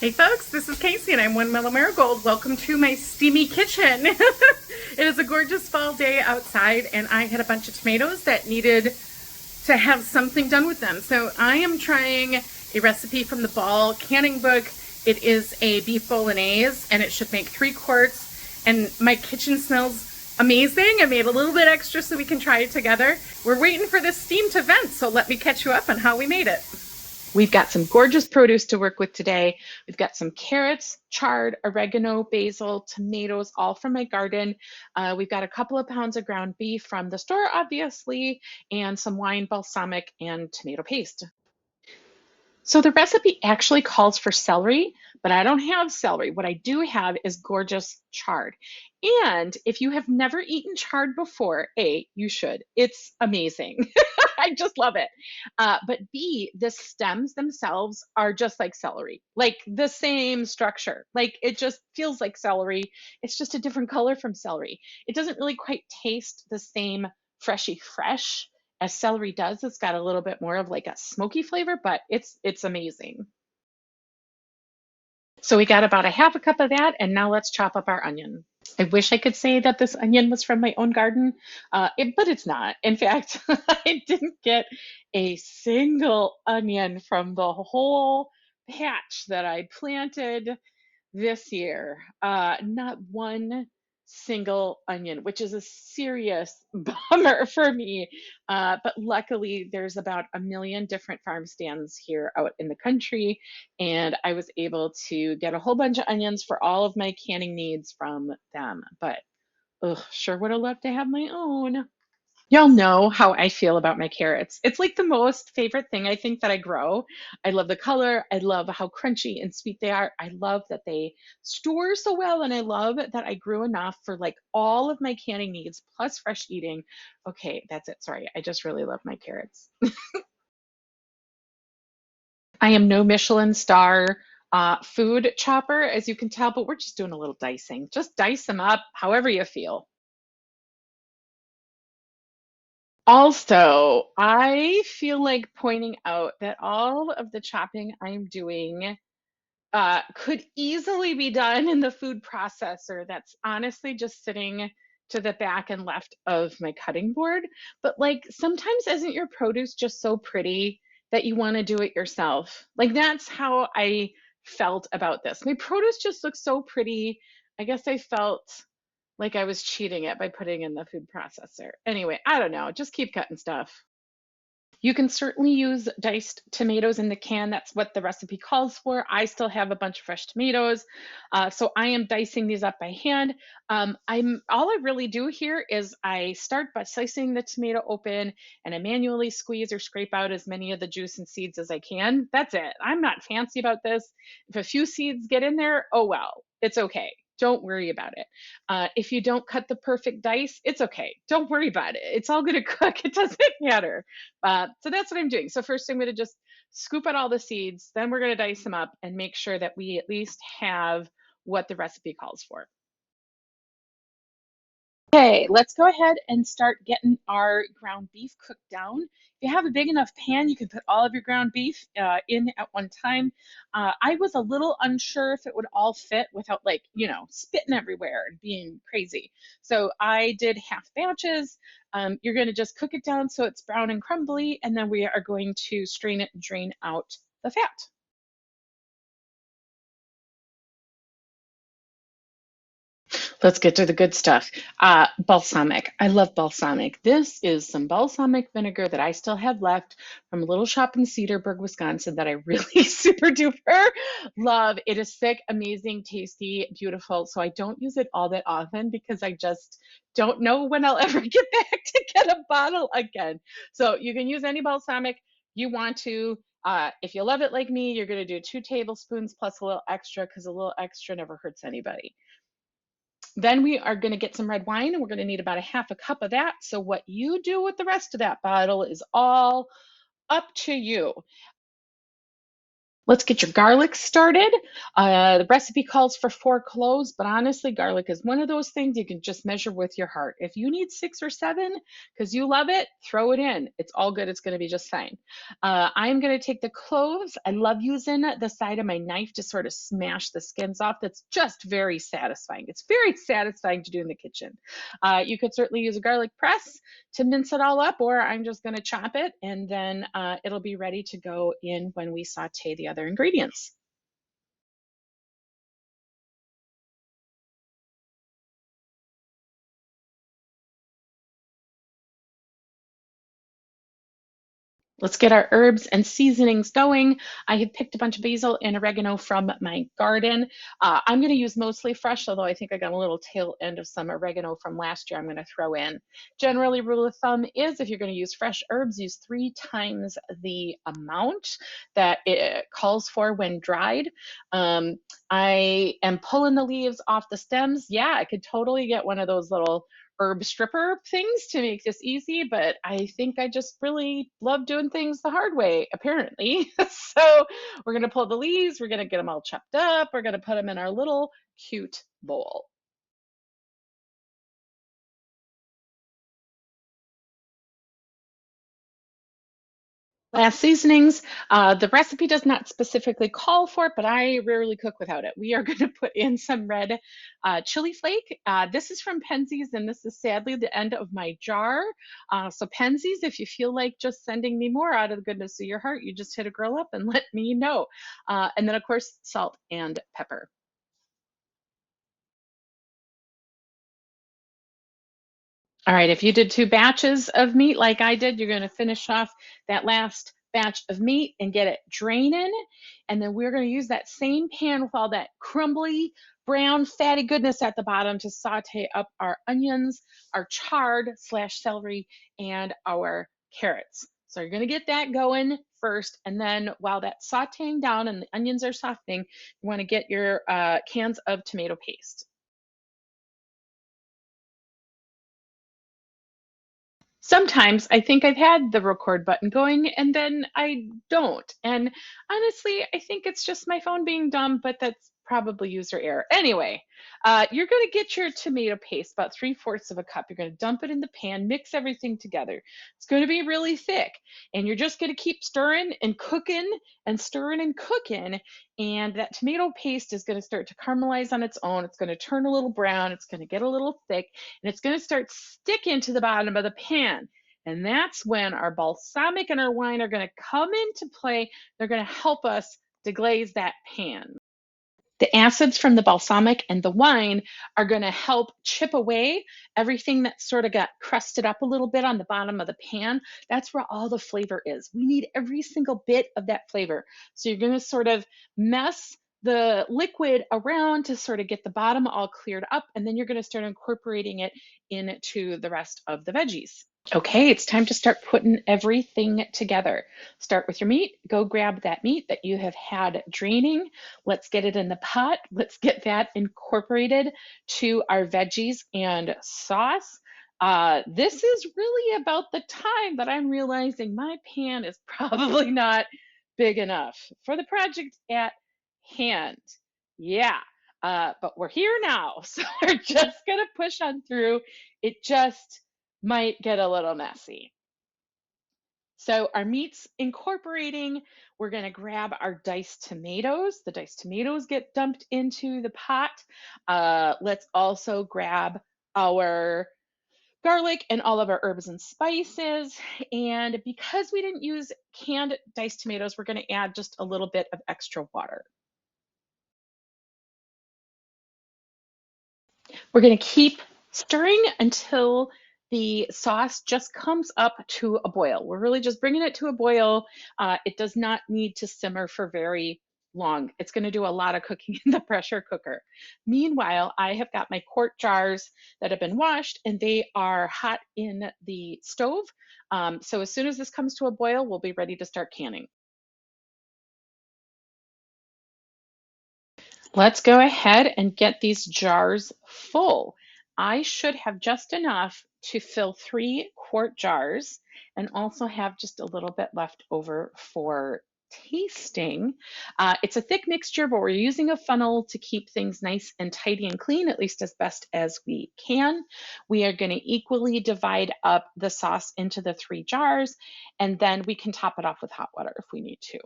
Hey folks, this is Casey and I'm One Mellow Marigold. Welcome to my steamy kitchen. It is a gorgeous fall day outside and I had a bunch of tomatoes that needed to have something done with them. So I am trying a recipe from the Ball canning book. It is a beef bolognese and it should make 3 quarts, and my kitchen smells amazing. I made a little bit extra so we can try it together. We're waiting for this steam to vent, so let me catch you up on how we made it. We've got some gorgeous produce to work with today. We've got some carrots, chard, oregano, basil, tomatoes, all from my garden. We've got a couple of pounds of ground beef from the store, obviously, and some wine, balsamic, and tomato paste. So the recipe actually calls for celery, but I don't have celery. What I do have is gorgeous chard. And if you have never eaten chard before, A, you should. It's amazing. I just love it. But B, the stems themselves are just like celery, like the same structure. Like it just feels like celery. It's just a different color from celery. It doesn't really quite taste the same freshy fresh as celery does. It's got a little bit more of like a smoky flavor, but it's amazing. So we got about a half a cup of that, and now let's chop up our onion. I wish I could say that this onion was from my own garden, but it's not. In fact, I didn't get a single onion from the whole patch that I planted this year. Not one single onion, which is a serious bummer for me. But luckily, there's about a million different farm stands here out in the country, and I was able to get a whole bunch of onions for all of my canning needs from them. But ugh, sure would have loved to have my own. Y'all know how I feel about my carrots. It's like the most favorite thing I think that I grow. I love the color. I love how crunchy and sweet they are. I love that they store so well. And I love that I grew enough for like all of my canning needs plus fresh eating. Okay, that's it. Sorry. I just really love my carrots. I am no Michelin star food chopper, as you can tell, but we're just doing a little dicing. Just dice them up however you feel. Also, I feel like pointing out that all of the chopping I'm doing could easily be done in the food processor that's honestly just sitting to the back and left of my cutting board. But like sometimes isn't your produce just so pretty that you want to do it yourself? Like that's how I felt about this. My produce just looks so pretty. I guess I felt like I was cheating it by putting in the food processor. Anyway, I don't know. Just keep cutting stuff. You can certainly use diced tomatoes in the can. That's what the recipe calls for. I still have a bunch of fresh tomatoes, so I am dicing these up by hand. I'm all I really do here is I start by slicing the tomato open, and I manually squeeze or scrape out as many of the juice and seeds as I can. That's it. I'm not fancy about this. If a few seeds get in there, oh well, it's okay. Don't worry about it. If you don't cut the perfect dice, it's okay. Don't worry about it. It's all going to cook. It doesn't matter. So that's what I'm doing. So first I'm going to just scoop out all the seeds, then we're going to dice them up and make sure that we at least have what the recipe calls for. Okay, let's go ahead and start getting our ground beef cooked down. If you have a big enough pan, you can put all of your ground beef in at one time. I was a little unsure if it would all fit without like, spitting everywhere and being crazy. So I did half batches. You're going to just cook it down so it's brown and crumbly, and then we are going to strain it and drain out the fat. Let's get to the good stuff. Balsamic. I love balsamic. This is some balsamic vinegar that I still have left from a little shop in Cedarburg, Wisconsin that I really super duper love. It is thick, amazing, tasty, beautiful. So I don't use it all that often because I just don't know when I'll ever get back to get a bottle again. So you can use any balsamic you want to. If you love it like me, you're going to do 2 tablespoons plus a little extra because a little extra never hurts anybody. Then we are going to get some red wine, and we're going to need about a half a cup of that. So what you do with the rest of that bottle is all up to you. Let's get your garlic started. The recipe calls for 4 cloves, but honestly, garlic is one of those things you can just measure with your heart. If you need 6 or 7 because you love it, throw it in. It's all good. It's going to be just fine. I'm going to take the cloves. I love using the side of my knife to sort of smash the skins off. That's just very satisfying. It's very satisfying to do in the kitchen. You could certainly use a garlic press to mince it all up, or I'm just going to chop it and then it'll be ready to go in when we saute the other ingredients. Let's get our herbs and seasonings going. I have picked a bunch of basil and oregano from my garden. I'm going to use mostly fresh, although I think I got a little tail end of some oregano from last year I'm going to throw in. Generally, rule of thumb is if you're going to use fresh herbs, use 3 times the amount that it calls for when dried. I am pulling the leaves off the stems. Yeah, I could totally get one of those little herb stripper things to make this easy, but I think I just really love doing things the hard way, apparently. So we're going to pull the leaves, we're going to get them all chopped up, we're going to put them in our little cute bowl. Last seasonings, the recipe does not specifically call for it, but I rarely cook without it. We are going to put in some red chili flake. This is from Penzeys, and this is sadly the end of my jar. So Penzeys, if you feel like just sending me more out of the goodness of your heart, you just hit a girl up and let me know. And then, of course, salt and pepper. All right, if you did 2 batches of meat like I did, you're going to finish off that last batch of meat and get it draining. And then we're going to use that same pan with all that crumbly, brown, fatty goodness at the bottom to saute up our onions, our chard slash celery, and our carrots. So you're going to get that going first. And then while that's sauteing down and the onions are softening, you want to get your cans of tomato paste. Sometimes I think I've had the record button going and then I don't. And honestly, I think it's just my phone being dumb, but that's probably user error. Anyway, you're going to get your tomato paste, about 3/4 of a cup. You're going to dump it in the pan, mix everything together. It's going to be really thick, and you're just going to keep stirring and cooking and stirring and cooking. And that tomato paste is going to start to caramelize on its own. It's going to turn a little brown. It's going to get a little thick, and it's going to start sticking to the bottom of the pan. And that's when our balsamic and our wine are going to come into play. They're going to help us deglaze that pan. The acids from the balsamic and the wine are going to help chip away everything that sort of got crusted up a little bit on the bottom of the pan. That's where all the flavor is. We need every single bit of that flavor. So you're going to sort of mess the liquid around to sort of get the bottom all cleared up, and then you're going to start incorporating it into the rest of the veggies. Okay, it's time to start putting everything together. Start with your meat. Go grab that meat that you have had draining. Let's get it in the pot. Let's get that incorporated to our veggies and sauce. This is really about the time that I'm realizing my pan is probably not big enough for the project at hand. Yeah, but we're here now, so we're just gonna push on through. It just might get a little messy. So our meat's incorporating. We're going to grab our diced tomatoes. The diced tomatoes get dumped into the pot. Let's also grab our garlic and all of our herbs and spices. And because we didn't use canned diced tomatoes, we're going to add just a little bit of extra water. We're going to keep stirring until the sauce just comes up to a boil. We're really just bringing it to a boil. It does not need to simmer for very long. It's going to do a lot of cooking in the pressure cooker. Meanwhile, I have got my quart jars that have been washed and they are hot in the stove. So as soon as this comes to a boil, we'll be ready to start canning. Let's go ahead and get these jars full. I should have just enough to fill 3 quart jars and also have just a little bit left over for tasting. It's a thick mixture, but we're using a funnel to keep things nice and tidy and clean, at least as best as we can. We are going to equally divide up the sauce into the 3 jars, and then we can top it off with hot water if we need to.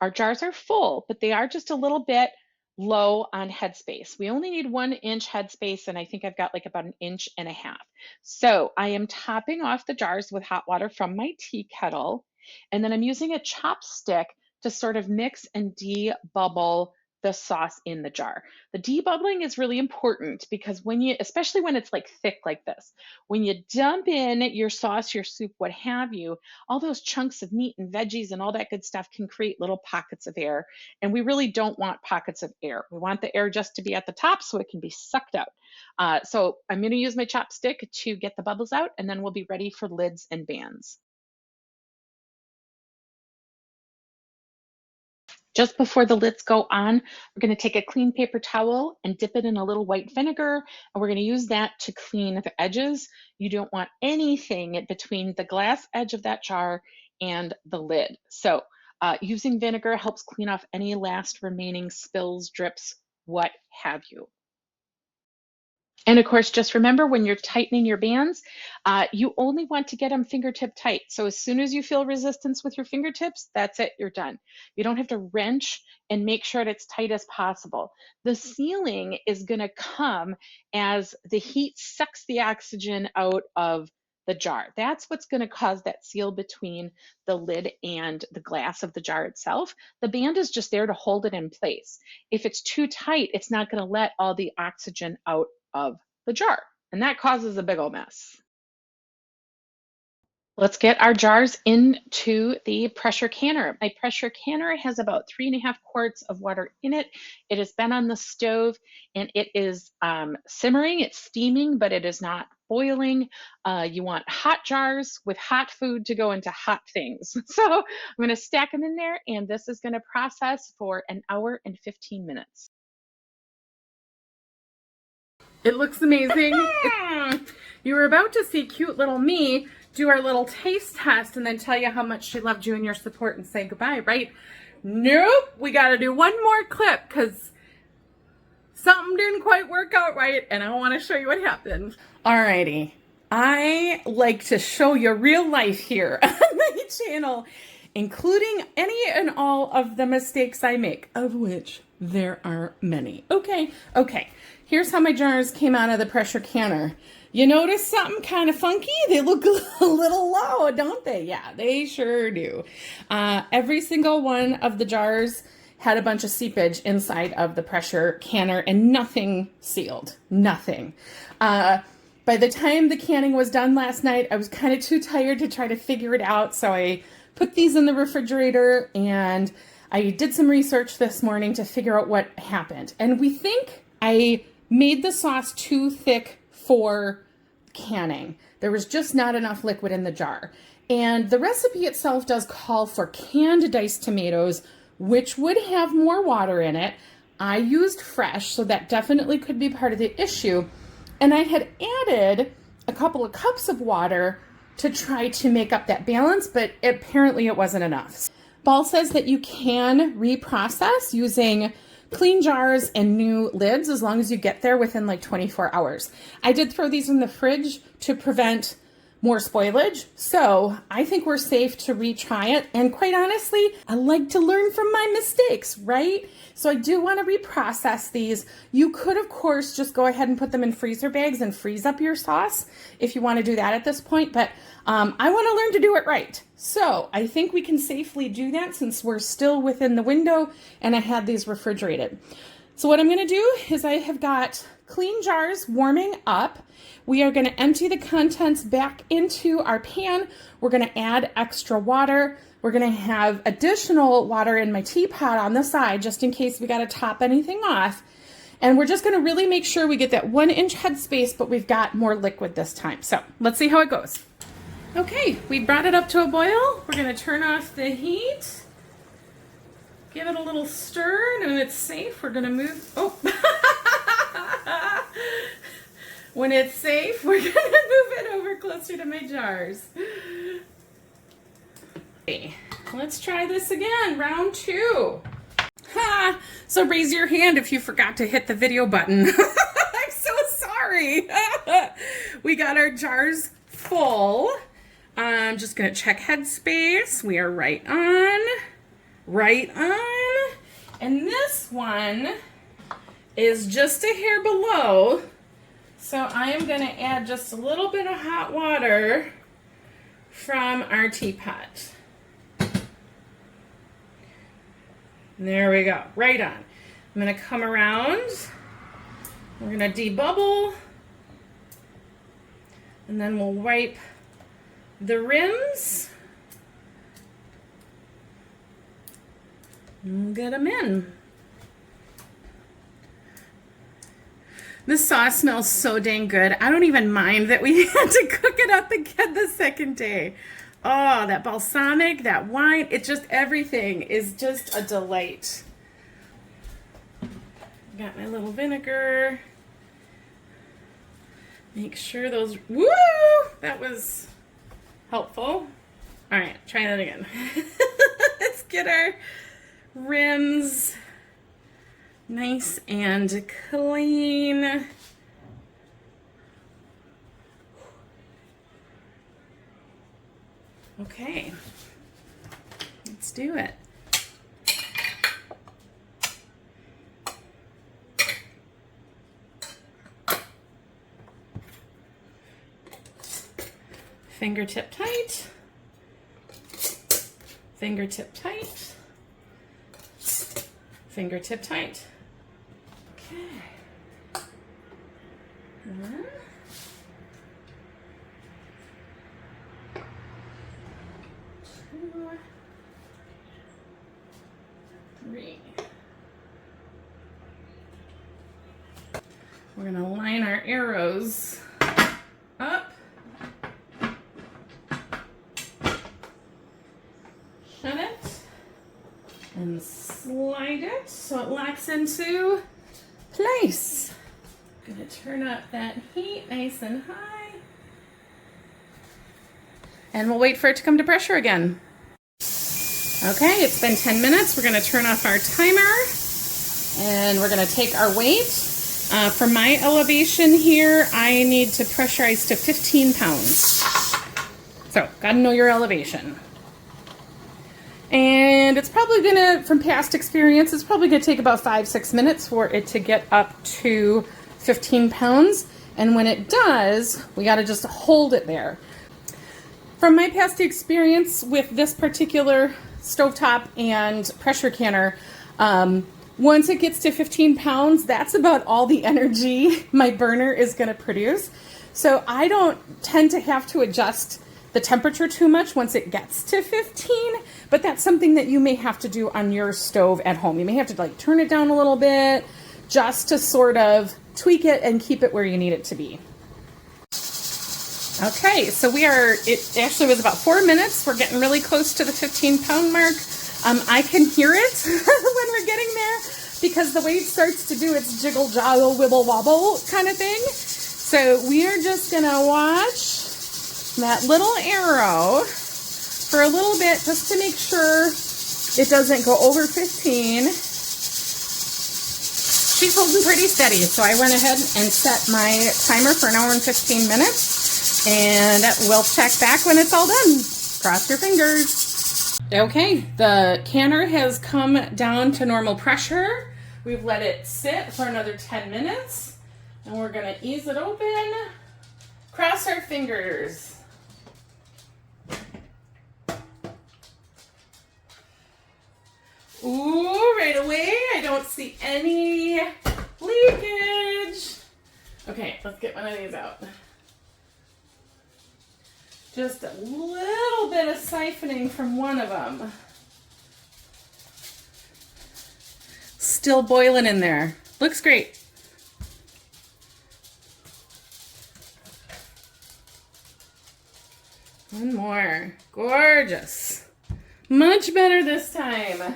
Our jars are full, but they are just a little bit low on headspace. We only need 1-inch headspace, and I think I've got like about 1.5 inches. So I am topping off the jars with hot water from my tea kettle, and then I'm using a chopstick to sort of mix and de-bubble the sauce in the jar. The debubbling is really important because when you, especially when it's like thick like this, when you dump in your sauce, your soup, what have you, all those chunks of meat and veggies and all that good stuff can create little pockets of air. And we really don't want pockets of air. We want the air just to be at the top so it can be sucked out. So I'm going to use my chopstick to get the bubbles out, and then we'll be ready for lids and bands. Just before the lids go on, we're going to take a clean paper towel and dip it in a little white vinegar, and we're going to use that to clean the edges. You don't want anything between the glass edge of that jar and the lid. So using vinegar helps clean off any last remaining spills, drips, what have you. And of course, just remember when you're tightening your bands, you only want to get them fingertip tight. So as soon as you feel resistance with your fingertips, that's it, you're done. You don't have to wrench and make sure it's tight as possible. The sealing is gonna come as the heat sucks the oxygen out of the jar. That's what's gonna cause that seal between the lid and the glass of the jar itself. The band is just there to hold it in place. If it's too tight, it's not gonna let all the oxygen out of the jar, and that causes a big old mess. Let's get our jars into the pressure canner. My pressure canner has about 3.5 quarts of water in it. It has been on the stove and it is simmering, it's steaming, but it is not boiling. You want hot jars with hot food to go into hot things. So I'm gonna stack them in there, and this is gonna process for 1 hour and 15 minutes. It looks amazing. You were about to see cute little me do our little taste test and then tell you how much she loved you and your support and say goodbye, right? Nope, we got to do one more clip because something didn't quite work out right, and I want to show you what happened. Alrighty, I like to show you real life here on my channel, including any and all of the mistakes I make, of which there are many. Okay. Here's how my jars came out of the pressure canner. You notice something kind of funky? They look a little low, don't they? Yeah, they sure do. Every single one of the jars had a bunch of seepage inside of the pressure canner and nothing sealed, nothing. By the time the canning was done last night, I was kind of too tired to try to figure it out, so I put these in the refrigerator, and I did some research this morning to figure out what happened. And we think I made the sauce too thick for canning. There was just not enough liquid in the jar. And the recipe itself does call for canned diced tomatoes, which would have more water in it. I used fresh, so that definitely could be part of the issue. And I had added a couple of cups of water to try to make up that balance, but apparently it wasn't enough. Ball says that you can reprocess using clean jars and new lids as long as you get there within like 24 hours. I did throw these in the fridge to prevent more spoilage, so I think we're safe to retry it. And quite honestly, I like to learn from my mistakes, right? So I do want to reprocess these. You could, of course, just go ahead and put them in freezer bags and freeze up your sauce if you want to do that at this point, but I want to learn to do it right. So I think we can safely do that since we're still within the window and I had these refrigerated. So what I'm going to do is I have got clean jars warming up. We are going to empty the contents back into our pan. We're going to add extra water. We're going to have additional water in my teapot on the side just in case we got to top anything off. And we're just going to really make sure we get that 1-inch headspace, but we've got more liquid this time. So let's see how it goes. Okay, we brought it up to a boil. We're going to turn off the heat. Give it a little stir, and when it's safe, we're going to move. Oh, when it's safe, we're going to move it over closer to my jars. Okay, let's try this again, round 2. Ha! So raise your hand if you forgot to hit the video button. I'm so sorry. We got our jars full. I'm just gonna check headspace. We are right on. Right on. And this one is just a hair below. So I am gonna add just a little bit of hot water from our teapot. There we go, right on. I'm gonna come around. We're gonna debubble. And then we'll wipe the rims. And get them in. This sauce smells so dang good. I don't even mind that we had to cook it up again the second day. Oh, that balsamic, that wine, it's just everything is just a delight. Got my little vinegar. Make sure those, woo, that was helpful. All right, try that again. Let's get our rims nice and clean. Okay, let's do it. Fingertip tight, fingertip tight, fingertip tight. Okay. One. 2, 3. We're going to line our arrows up. Shut it. And slide it so it locks into place. I'm going to turn up that heat nice and high. And we'll wait for it to come to pressure again. Okay, it's been 10 minutes. We're going to turn off our timer and we're going to take our weight. For my elevation here, I need to pressurize to 15 pounds. So, got to know your elevation. And it's probably going to, from past experience, it's probably going to take about 5-6 minutes for it to get up to 15 pounds. And when it does, we got to just hold it there. From my past experience with this particular stovetop and pressure canner, once it gets to 15 pounds, that's about all the energy my burner is going to produce. So I don't tend to have to adjust the temperature too much once it gets to 15, but that's something that you may have to do on your stove at home. You may have to like turn it down a little bit just to sort of tweak it and keep it where you need it to be. Okay, so it actually was about 4 minutes. We're getting really close to the 15-pound mark. I can hear it when we're getting there because the way it starts to do its jiggle, joggle, wibble, wobble kind of thing. So we are just gonna watch that little arrow for a little bit just to make sure it doesn't go over 15. She's holding pretty steady, so I went ahead and set my timer for 1 hour and 15 minutes. And we'll check back when it's all done. Cross your fingers. Okay, the canner has come down to normal pressure. We've let it sit for another 10 minutes. And we're gonna ease it open. Cross our fingers. Ooh, right away, I don't see any leakage. Okay, let's get one of these out. Just a little bit of siphoning from one of them. Still boiling in there. Looks great. One more. Gorgeous. Much better this time.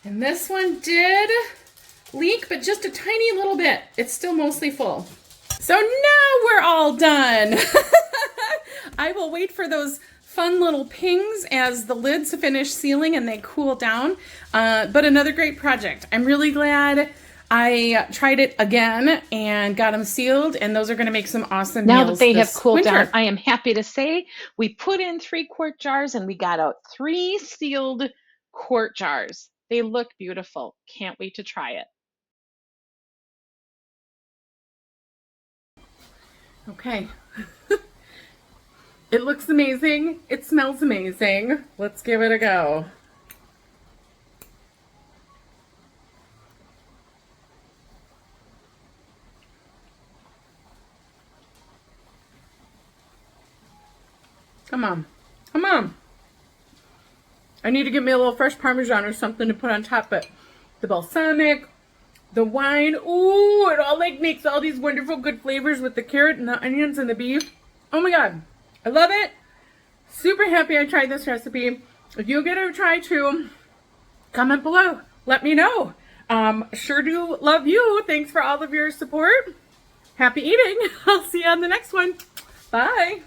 And this one did leak, but just a tiny little bit. It's still mostly full. So now we're all done. I will wait for those fun little pings as the lids finish sealing and they cool down. But another great project. I'm really glad I tried it again and got them sealed, and those are going to make some awesome Now meals that they have this cooled winter. down, I am happy to say we put in 3-quart jars and we got out 3 sealed quart jars. They look beautiful. Can't wait to try it. Okay. It looks amazing. It smells amazing. Let's give it a go. Come on. Come on. I need to get me a little fresh Parmesan or something to put on top, but the balsamic, the wine, ooh, it all like makes all these wonderful good flavors with the carrot and the onions and the beef. Oh my God. I love it. Super happy I tried this recipe. If you get a try too, comment below. Let me know. Sure do love you. Thanks for all of your support. Happy eating. I'll see you on the next one. Bye.